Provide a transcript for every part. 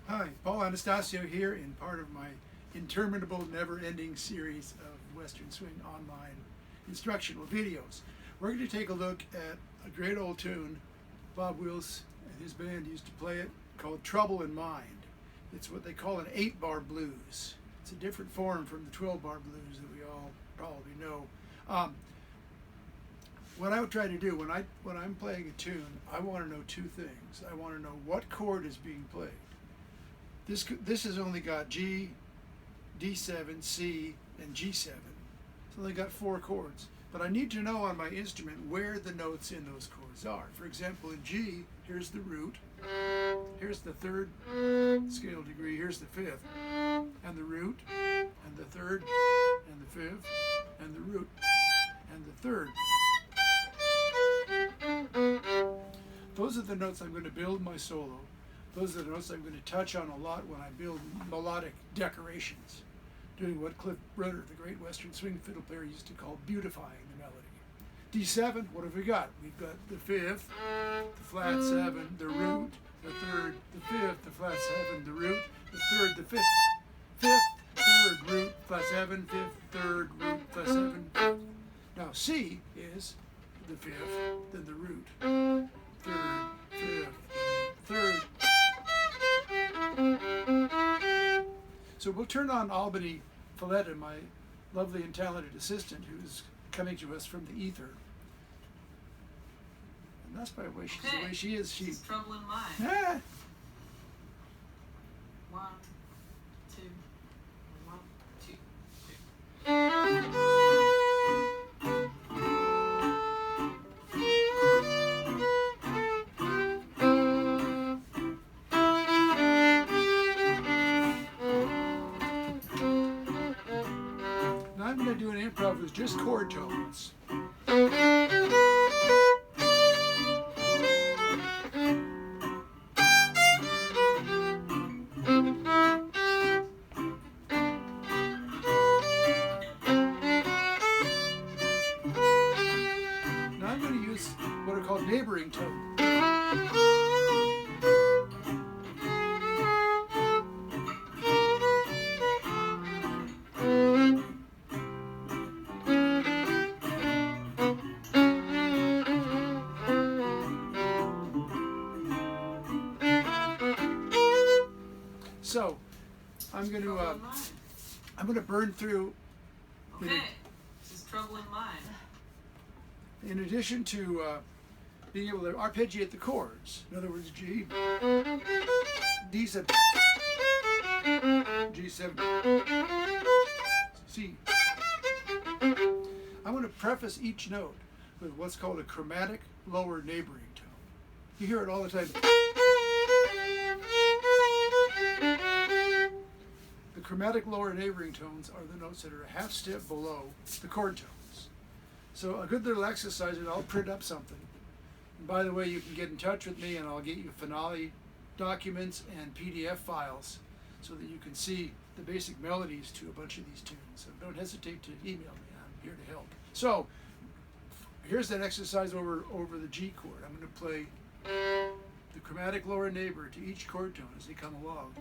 Hi, Paul Anastasio here in part of my interminable, never-ending series of Western Swing online instructional videos. We're going to take a look at a great old tune. Bob Wills and his band used to play it, called Trouble in Mind. It's what they call an 8-bar blues. It's a different form from the 12-bar blues that we all probably know. What I would try to do when I'm playing a tune, I want to know two things. I want to know what chord is being played. This has only got G, D7, C, and G7. It's only got 4 chords. But I need to know on my instrument where the notes in those chords are. For example, in G, here's the root, here's the 3rd scale degree, here's the 5th, and the root, and the 3rd, and the 5th, and the root, and the 3rd. Those are the notes I'm going to build my solo. Those are the notes I'm going to touch on a lot when I build melodic decorations, doing what Bruner, the great Western swing fiddle player, used to call beautifying the melody. D7, what have we got? We've got the 5th, the flat 7, the root, the 3rd, the 5th, the flat 7, the root, the 3rd, the 5th, 5th, 3rd, root, flat 7, 5th, 3rd, root, flat 7, 5th. Now C is the 5th, then the root, 3rd, 5th, 3rd. So we'll turn on Albany Folletta, my lovely and talented assistant, who's coming to us from the ether. And that's by the way she is. She's Trouble in Mind. Ah. 1, 2, 1, 2, 2. I'm going to do an improv with just chord tones. Now I'm going to use what are called neighboring tones. So, I'm going to burn through. Okay, this is Trouble in Mind. In addition to being able to arpeggiate the chords, in other words, G, D7, G7, C. I want to preface each note with what's called a chromatic lower neighboring tone. You hear it all the time. The chromatic lower neighboring tones are the notes that are a half step below the chord tones. So a good little exercise, and I'll print up something. And by the way, you can get in touch with me and I'll get you Finale documents and PDF files so that you can see the basic melodies to a bunch of these tunes. So don't hesitate to email me. I'm here to help. So here's that exercise over the G chord. I'm going to play the chromatic lower neighbor to each chord tone as they come along.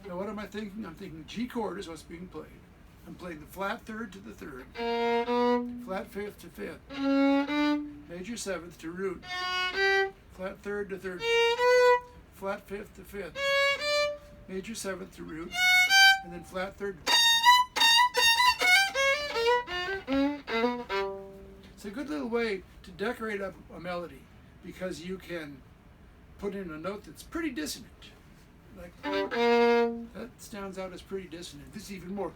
Now what am I thinking? I'm thinking G chord is what's being played. I'm playing the flat 3rd to the 3rd, flat 5th to 5th, major 7th to root, flat 3rd to 3rd, flat 5th to 5th, major 7th to root, and then flat 3rd. It's a good little way to decorate up a melody because you can put in a note that's pretty dissonant. Like that stands out as pretty dissonant. This is even more.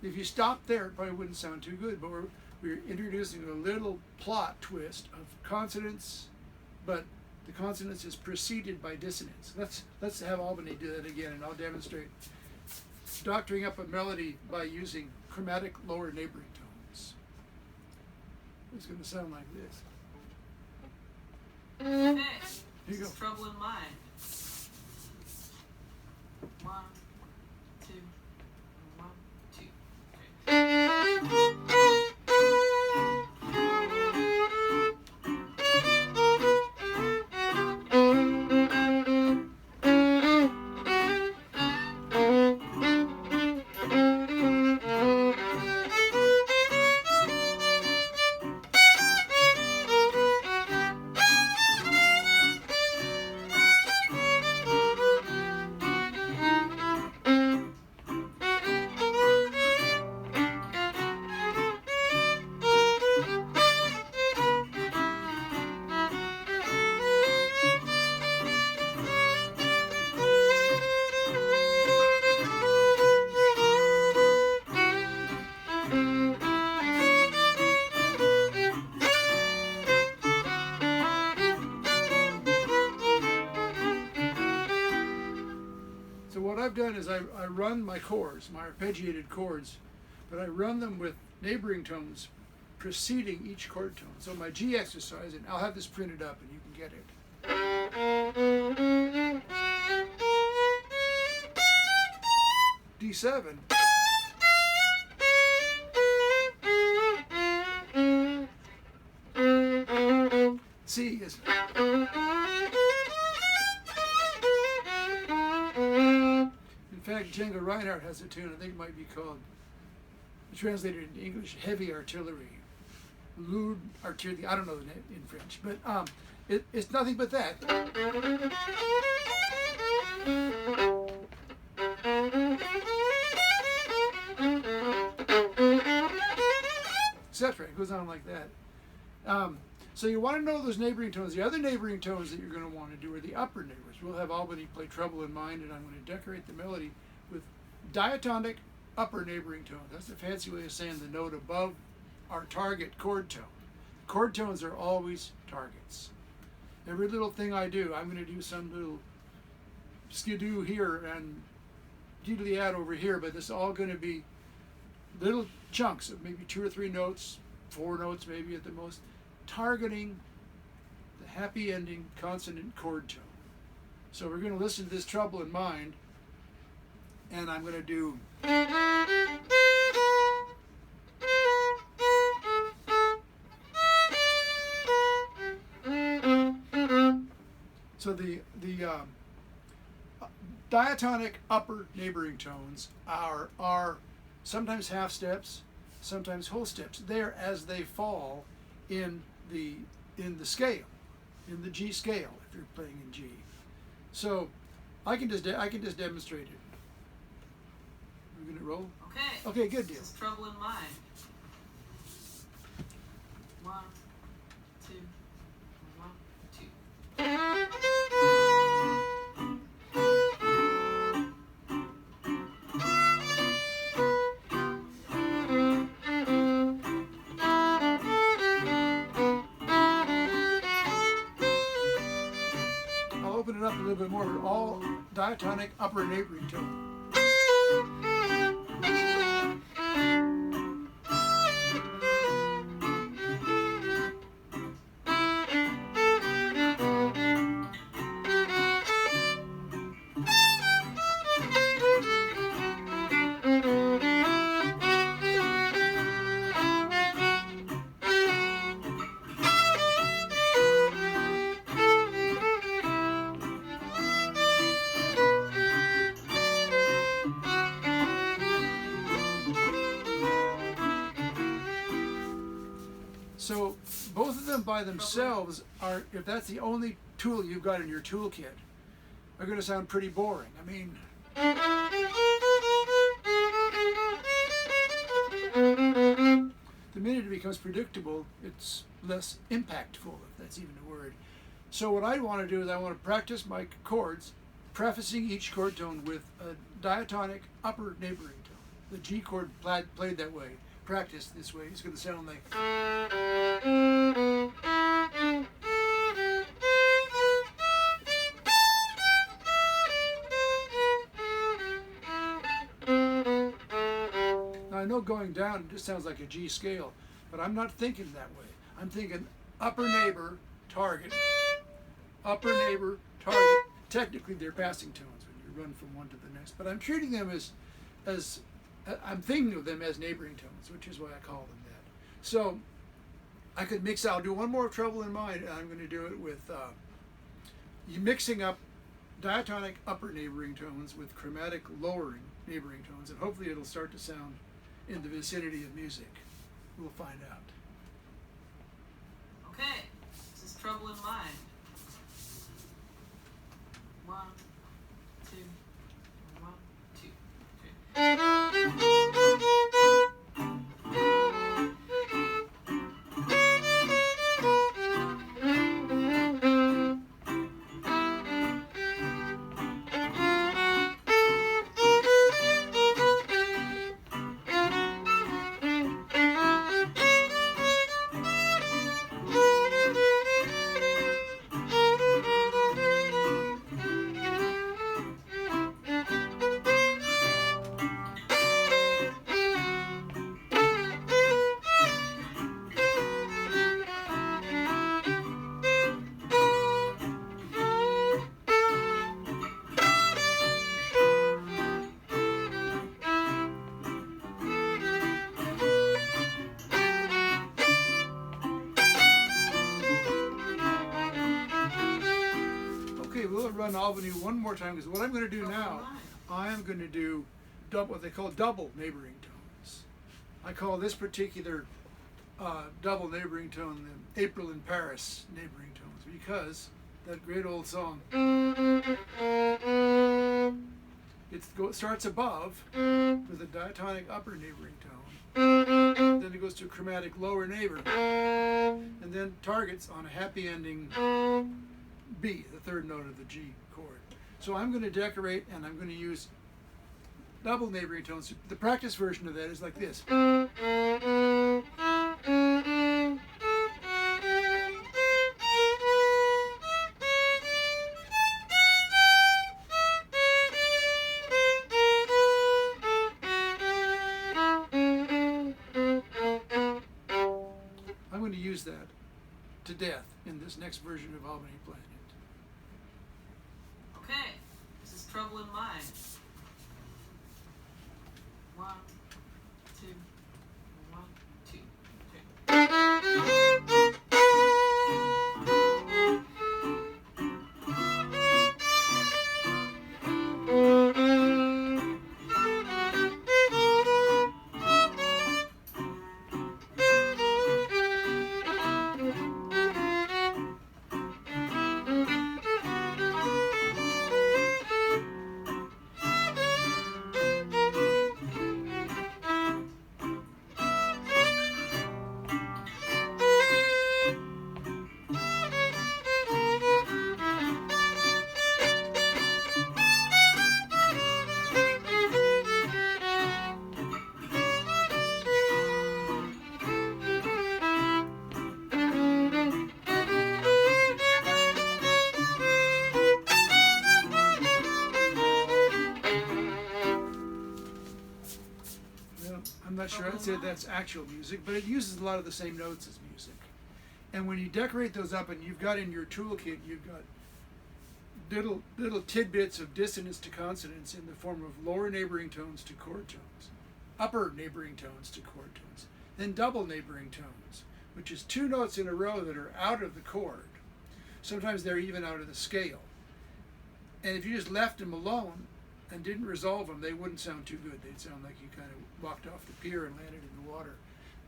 If you stop there, it probably wouldn't sound too good, but we're introducing a little plot twist of consonants, but the consonance is preceded by dissonance. Let's have Albany do that again, and I'll demonstrate doctoring up a melody by using chromatic lower neighboring tones. It's going to sound like this. Okay, Here you go. Trouble in Mind. 1, 2, 1, 2. So what I've done is I run my chords, my arpeggiated chords, but I run them with neighboring tones preceding each chord tone. So my G exercise, and I'll have this printed up and you can get it. D7. C is. In fact, Django Reinhardt has a tune, I think it might be called, translated into English, Heavy Artillery. Loud Artillery, I don't know the name in French, but it's nothing but that. Etc. It goes on like that. So you want to know those neighboring tones. The other neighboring tones that you're going to want to do are the upper neighbors. We'll have Albany play Trouble in Mind, and I'm going to decorate the melody with diatonic upper neighboring tones. That's the fancy way of saying the note above our target chord tone. Chord tones are always targets. Every little thing I do, I'm going to do some little skidoo here and diddly-ad over here, but it's all going to be little chunks of maybe 2 or 3 notes, 4 notes maybe at the most, targeting the happy ending consonant chord tone. So we're going to listen to this Trouble in Mind, and I'm going to do. So the diatonic upper neighboring tones are sometimes half steps, sometimes whole steps. They're as they fall in the scale, in the G scale if you're playing in G. So I can just demonstrate it. We're gonna roll. Okay. Okay, good deal. This is Trouble in Mind. 1, 2, 1, 2. I'll open it up a little bit more. All diatonic upper neighboring tone. So both of them by themselves are, if that's the only tool you've got in your toolkit, are going to sound pretty boring. I mean, the minute it becomes predictable, it's less impactful, if that's even a word. So what I want to do is I want to practice my chords, prefacing each chord tone with a diatonic upper neighboring tone. The G chord played that way, practiced this way, it's going to sound like. Now I know going down it just sounds like a G scale, but I'm not thinking that way. I'm thinking upper neighbor, target, upper neighbor, target. Technically they're passing tones when you run from one to the next. But I'm treating them as I'm thinking of them as neighboring tones, which is why I call them that. So I could mix. I'll do one more treble in mind, and I'm going to do it with you mixing up diatonic upper neighboring tones with chromatic lowering neighboring tones, and hopefully it'll start to sound in the vicinity of music. We'll find out. Okay, this is trouble in mind. 1, 2, 1, 2, 3. We'll run Albany one more time, because what I'm going to do now, I am going to do what they call double neighboring tones. I call this particular double neighboring tone the April in Paris neighboring tones, because that great old song, it starts above with a diatonic upper neighboring tone, then it goes to a chromatic lower neighbor, and then targets on a happy ending B, the third note of the G chord. So I'm going to decorate, and I'm going to use double neighboring tones. The practice version of that is like this. I'm going to use that to death in this next version of Albany playing it. Okay, this is trouble in mind. 1, 2, 1, 2, 3. I'm not sure I'd say that's actual music, but it uses a lot of the same notes as music. And when you decorate those up, and you've got in your toolkit, you've got little tidbits of dissonance to consonance in the form of lower neighboring tones to chord tones, upper neighboring tones to chord tones, then double neighboring tones, which is 2 notes in a row that are out of the chord. Sometimes they're even out of the scale. And if you just left them alone and didn't resolve them, they wouldn't sound too good. They'd sound like you kind of walked off the pier and landed in the water.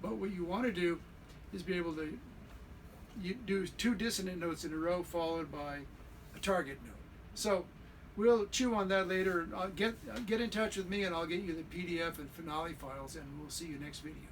But what you want to do is be able to do 2 dissonant notes in a row followed by a target note. So we'll chew on that later. I'll get in touch with me, and I'll get you the PDF and finale files, and we'll see you next video.